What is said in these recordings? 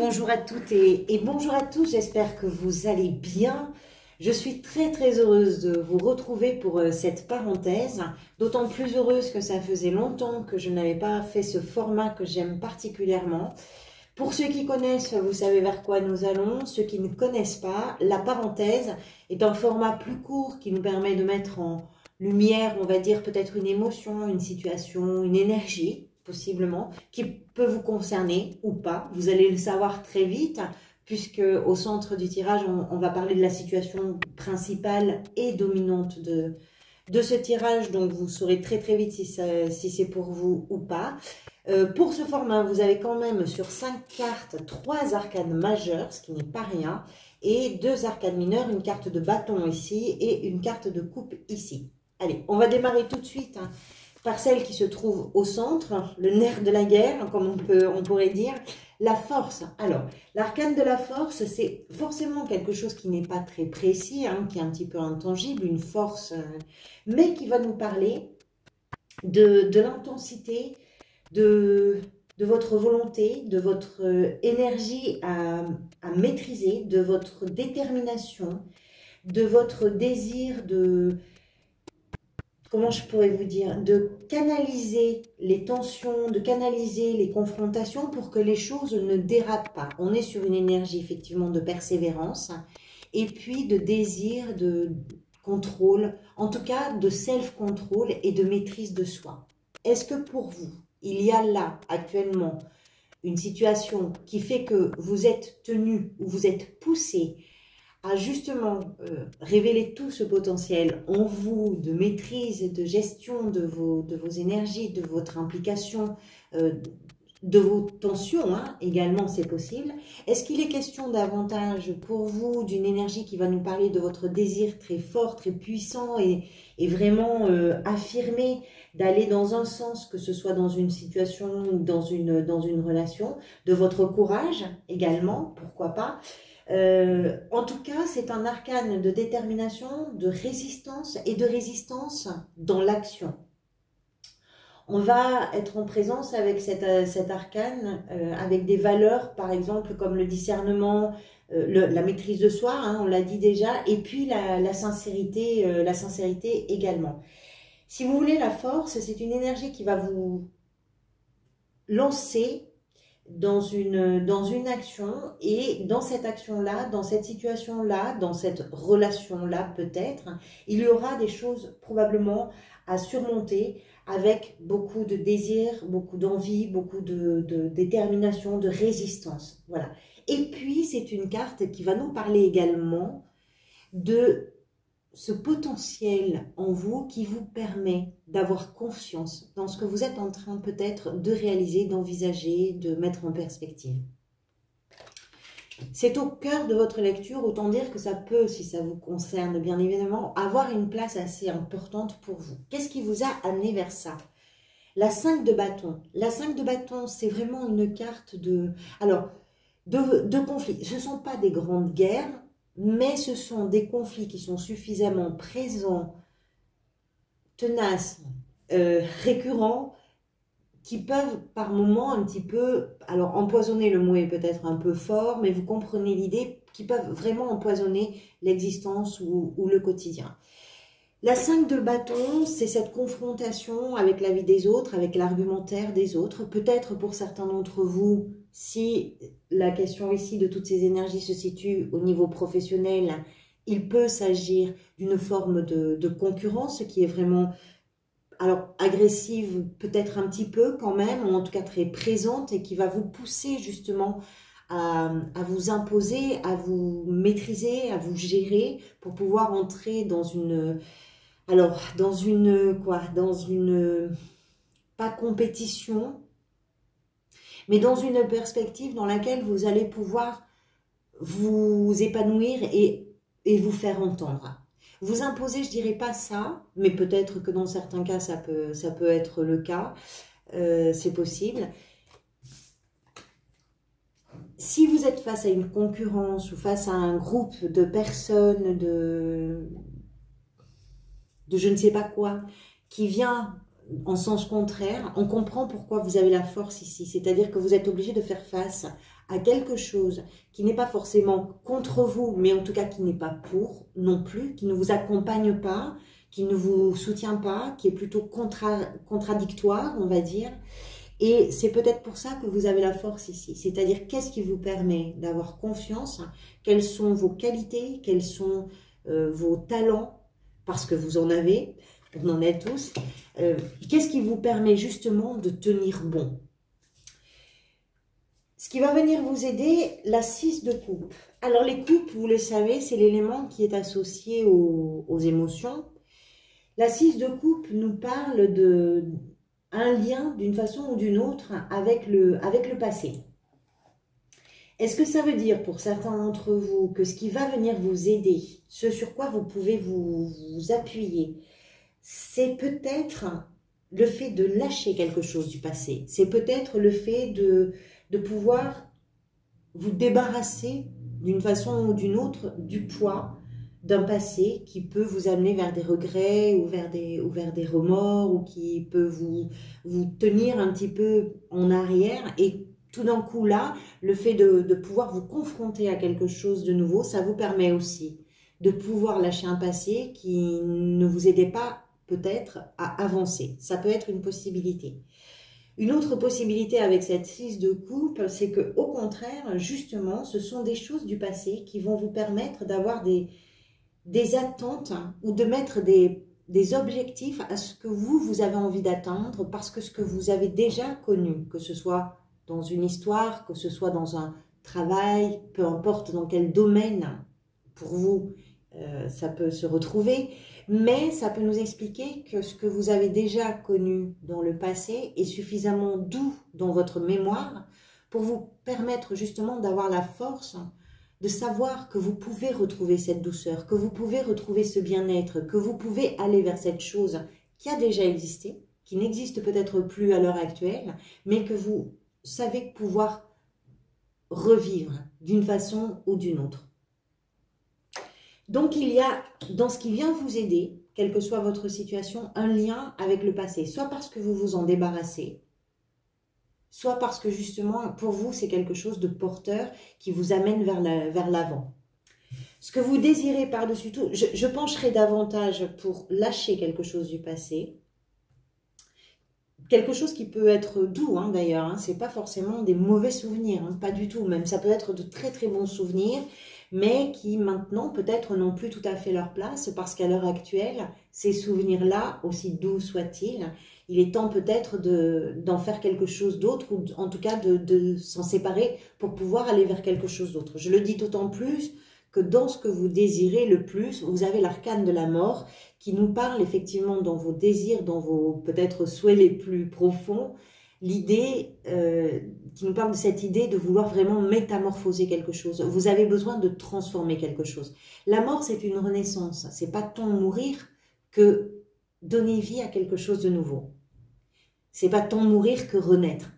bonjour à toutes et bonjour à tous, j'espère que vous allez bien. Je suis très heureuse de vous retrouver pour cette parenthèse, d'autant plus heureuse que ça faisait longtemps que je n'avais pas fait ce format que j'aime particulièrement. Pour ceux qui connaissent, vous savez vers quoi nous allons. Ceux qui ne connaissent pas, la parenthèse est un format plus court qui nous permet de mettre en lumière, on va dire peut-être une émotion, une situation, une énergie, possiblement, qui peut vous concerner ou pas. Vous allez le savoir très vite, puisque au centre du tirage, on va parler de la situation principale et dominante de ce tirage, donc vous saurez très vite si c'est pour vous ou pas. Pour ce format, vous avez quand même sur 5 cartes 3 arcanes majeures, ce qui n'est pas rien, et 2 arcanes mineures, une carte de bâton ici et une carte de coupe ici. Allez, on va démarrer tout de suite par celle qui se trouve au centre, le nerf de la guerre, comme on pourrait dire, la force. Alors, l'arcane de la force, c'est forcément quelque chose qui n'est pas très précis, qui est un petit peu intangible, une force, mais qui va nous parler de l'intensité, de votre volonté, de votre énergie à maîtriser, de votre détermination, de votre désir de... Comment je pourrais vous dire, de canaliser les tensions, de canaliser les confrontations pour que les choses ne dérapent pas. On est sur une énergie effectivement de persévérance et puis de désir, de contrôle, en tout cas de self-control et de maîtrise de soi. Est-ce que pour vous, il y a là actuellement une situation qui fait que vous êtes tenu ou vous êtes poussé à justement révéler tout ce potentiel en vous de maîtrise et de gestion de vos énergies, de votre implication, de vos tensions, également c'est possible. Est-ce qu'il est question davantage pour vous d'une énergie qui va nous parler de votre désir très fort, très puissant et vraiment affirmé d'aller dans un sens, que ce soit dans une situation ou dans une relation, de votre courage également, pourquoi pas. En tout cas, c'est un arcane de détermination, de résistance et de résistance dans l'action. On va être en présence avec cet arcane, avec des valeurs, par exemple, comme le discernement, la maîtrise de soi, on l'a dit déjà, et puis la sincérité également. Si vous voulez, la force, c'est une énergie qui va vous lancer dans une action, et dans cette action-là, dans cette situation-là, dans cette relation-là peut-être, il y aura des choses probablement à surmonter avec beaucoup de désir, beaucoup d'envie, beaucoup de détermination, de résistance. Voilà. Et puis, c'est une carte qui va nous parler également de ce potentiel en vous qui vous permet d'avoir confiance dans ce que vous êtes en train peut-être de réaliser, d'envisager, de mettre en perspective. C'est au cœur de votre lecture, autant dire que ça peut, si ça vous concerne bien évidemment, avoir une place assez importante pour vous. Qu'est-ce qui vous a amené vers ça? La 5 de bâton. La 5 de bâton, c'est vraiment une carte de conflit. Ce ne sont pas des grandes guerres, mais ce sont des conflits qui sont suffisamment présents, tenaces, récurrents, qui peuvent par moments un petit peu, alors empoisonner, le mot est peut-être un peu fort, mais vous comprenez l'idée, qui peuvent vraiment empoisonner l'existence ou le quotidien. La 5 de bâton, c'est cette confrontation avec la vie des autres, avec l'argumentaire des autres. Peut-être pour certains d'entre vous, si la question ici de toutes ces énergies se situe au niveau professionnel, il peut s'agir d'une forme de concurrence qui est vraiment, alors agressive peut-être un petit peu quand même, ou en tout cas très présente, et qui va vous pousser justement à vous imposer, à vous maîtriser, à vous gérer pour pouvoir entrer dans une... Alors, dans une pas compétition, mais dans une perspective dans laquelle vous allez pouvoir vous épanouir et vous faire entendre. Vous imposer, je dirais pas ça, mais peut-être que dans certains cas, ça peut être le cas, c'est possible. Si vous êtes face à une concurrence ou face à un groupe de personnes, de je ne sais pas quoi, qui vient en sens contraire, on comprend pourquoi vous avez la force ici. C'est-à-dire que vous êtes obligé de faire face à quelque chose qui n'est pas forcément contre vous, mais en tout cas qui n'est pas pour non plus, qui ne vous accompagne pas, qui ne vous soutient pas, qui est plutôt contradictoire, on va dire. Et c'est peut-être pour ça que vous avez la force ici. C'est-à-dire, qu'est-ce qui vous permet d'avoir confiance? Quelles sont vos qualités? Quels sont vos talents? Parce que vous en avez, on en a tous. Qu'est-ce qui vous permet justement de tenir bon? Ce qui va venir vous aider, la 6 de coupe. Alors les coupes, vous le savez, c'est l'élément qui est associé aux émotions. La 6 de coupe nous parle d'un lien d'une façon ou d'une autre avec le passé. Est-ce que ça veut dire pour certains d'entre vous que ce qui va venir vous aider, ce sur quoi vous pouvez vous appuyer, c'est peut-être le fait de lâcher quelque chose du passé. C'est peut-être le fait de pouvoir vous débarrasser d'une façon ou d'une autre du poids d'un passé qui peut vous amener vers des regrets ou vers des remords ou qui peut vous tenir un petit peu en arrière. Et tout d'un coup là, le fait de pouvoir vous confronter à quelque chose de nouveau, ça vous permet aussi de pouvoir lâcher un passé qui ne vous aidait pas peut-être à avancer. Ça peut être une possibilité. Une autre possibilité avec cette 6 de coupe, c'est que au contraire, justement, ce sont des choses du passé qui vont vous permettre d'avoir des attentes ou de mettre des objectifs à ce que vous avez envie d'atteindre parce que ce que vous avez déjà connu, que ce soit dans une histoire, que ce soit dans un travail, peu importe dans quel domaine pour vous, ça peut se retrouver, mais ça peut nous expliquer que ce que vous avez déjà connu dans le passé est suffisamment doux dans votre mémoire pour vous permettre justement d'avoir la force de savoir que vous pouvez retrouver cette douceur, que vous pouvez retrouver ce bien-être, que vous pouvez aller vers cette chose qui a déjà existé, qui n'existe peut-être plus à l'heure actuelle, mais que vous savez pouvoir revivre d'une façon ou d'une autre. Donc, il y a, dans ce qui vient vous aider, quelle que soit votre situation, un lien avec le passé. Soit parce que vous vous en débarrassez, soit parce que justement, pour vous, c'est quelque chose de porteur qui vous amène vers l'avant. Ce que vous désirez par-dessus tout, je pencherai davantage pour lâcher quelque chose du passé. Quelque chose qui peut être doux, hein, d'ailleurs. Hein, c'est pas forcément des mauvais souvenirs, hein, pas du tout. Même ça peut être de très très bons souvenirs, mais qui maintenant peut-être n'ont plus tout à fait leur place parce qu'à l'heure actuelle, ces souvenirs-là, aussi doux soient-ils, il est temps peut-être d'en faire quelque chose d'autre ou en tout cas de s'en séparer pour pouvoir aller vers quelque chose d'autre. Je le dis d'autant plus que dans ce que vous désirez le plus, vous avez l'arcane de la mort qui nous parle effectivement dans vos désirs, dans vos peut-être souhaits les plus profonds, l'idée qui nous parle de cette idée de vouloir vraiment métamorphoser quelque chose. Vous avez besoin de transformer quelque chose. La mort, c'est une renaissance. C'est pas tant mourir que donner vie à quelque chose de nouveau. C'est pas tant mourir que renaître.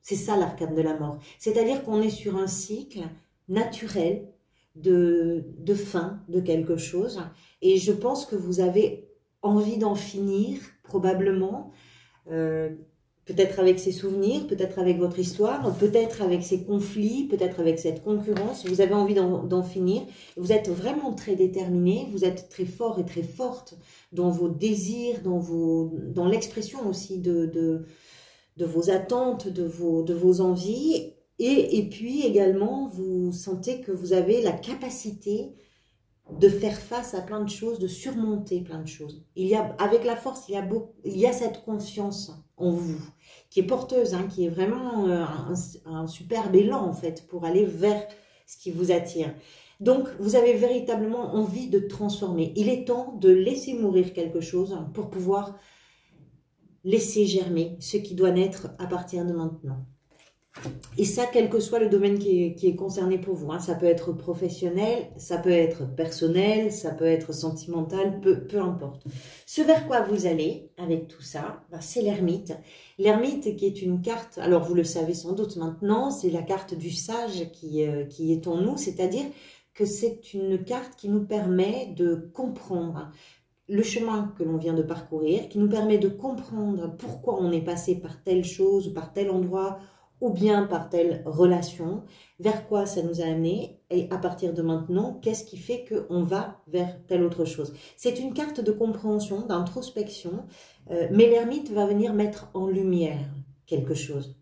C'est ça l'arcane de la mort. C'est-à-dire qu'on est sur un cycle naturel de fin de quelque chose. Et je pense que vous avez envie d'en finir, probablement, peut-être avec ces souvenirs, peut-être avec votre histoire, peut-être avec ces conflits, peut-être avec cette concurrence. Vous avez envie d'en finir. Vous êtes vraiment très déterminé, vous êtes très fort et très forte dans vos désirs, dans l'expression aussi de vos attentes, de vos envies. Et puis également, vous sentez que vous avez la capacité de faire face à plein de choses, de surmonter plein de choses. Avec la force, il y a cette confiance en vous, qui est porteuse, hein, qui est vraiment un superbe élan en fait, pour aller vers ce qui vous attire. Donc, vous avez véritablement envie de transformer. Il est temps de laisser mourir quelque chose pour pouvoir laisser germer ce qui doit naître à partir de maintenant. Et ça, quel que soit le domaine qui est concerné pour vous, hein. Ça peut être professionnel, ça peut être personnel, ça peut être sentimental, peu importe. Ce vers quoi vous allez avec tout ça, ben, c'est l'ermite. L'ermite qui est une carte, alors vous le savez sans doute maintenant, c'est la carte du sage qui est en nous, c'est-à-dire que c'est une carte qui nous permet de comprendre le chemin que l'on vient de parcourir, qui nous permet de comprendre pourquoi on est passé par telle chose ou par tel endroit ou bien par telle relation, vers quoi ça nous a amené, et à partir de maintenant, qu'est-ce qui fait qu'on va vers telle autre chose. C'est une carte de compréhension, d'introspection, mais l'ermite va venir mettre en lumière quelque chose.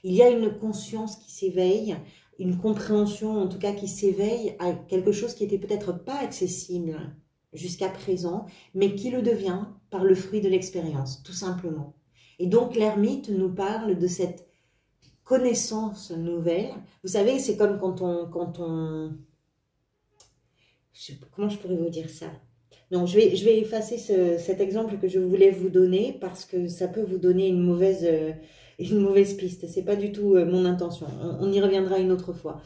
Il y a une conscience qui s'éveille, une compréhension en tout cas qui s'éveille à quelque chose qui était peut-être pas accessible jusqu'à présent, mais qui le devient par le fruit de l'expérience, tout simplement. Et donc l'ermite nous parle de cette connaissance nouvelle. Vous savez, c'est comme comment je pourrais vous dire ça? Non, je vais effacer cet exemple que je voulais vous donner parce que ça peut vous donner une mauvaise piste. C'est pas du tout mon intention. On y reviendra une autre fois.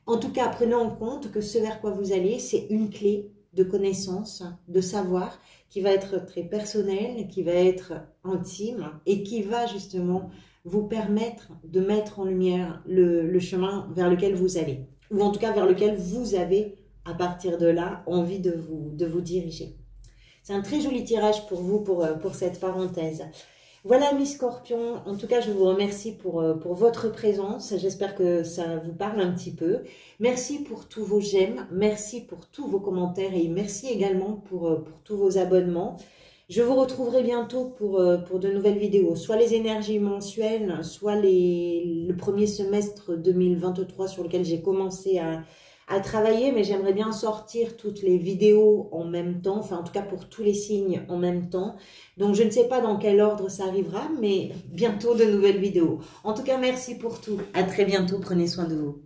En tout cas, prenez en compte que ce vers quoi vous allez, c'est une clé de connaissance, de savoir, qui va être très personnel, qui va être intime et qui va justement vous permettre de mettre en lumière le chemin vers lequel vous allez, ou en tout cas vers lequel vous avez, à partir de là, envie de vous diriger. C'est un très joli tirage pour vous, pour cette parenthèse. Voilà, mes scorpions, en tout cas, je vous remercie pour votre présence. J'espère que ça vous parle un petit peu. Merci pour tous vos j'aime, merci pour tous vos commentaires et merci également pour tous vos abonnements. Je vous retrouverai bientôt pour de nouvelles vidéos, soit les énergies mensuelles, soit le premier semestre 2023 sur lequel j'ai commencé à travailler, mais j'aimerais bien sortir toutes les vidéos en même temps, enfin en tout cas pour tous les signes en même temps. Donc je ne sais pas dans quel ordre ça arrivera, mais bientôt de nouvelles vidéos. En tout cas, merci pour tout. À très bientôt, prenez soin de vous.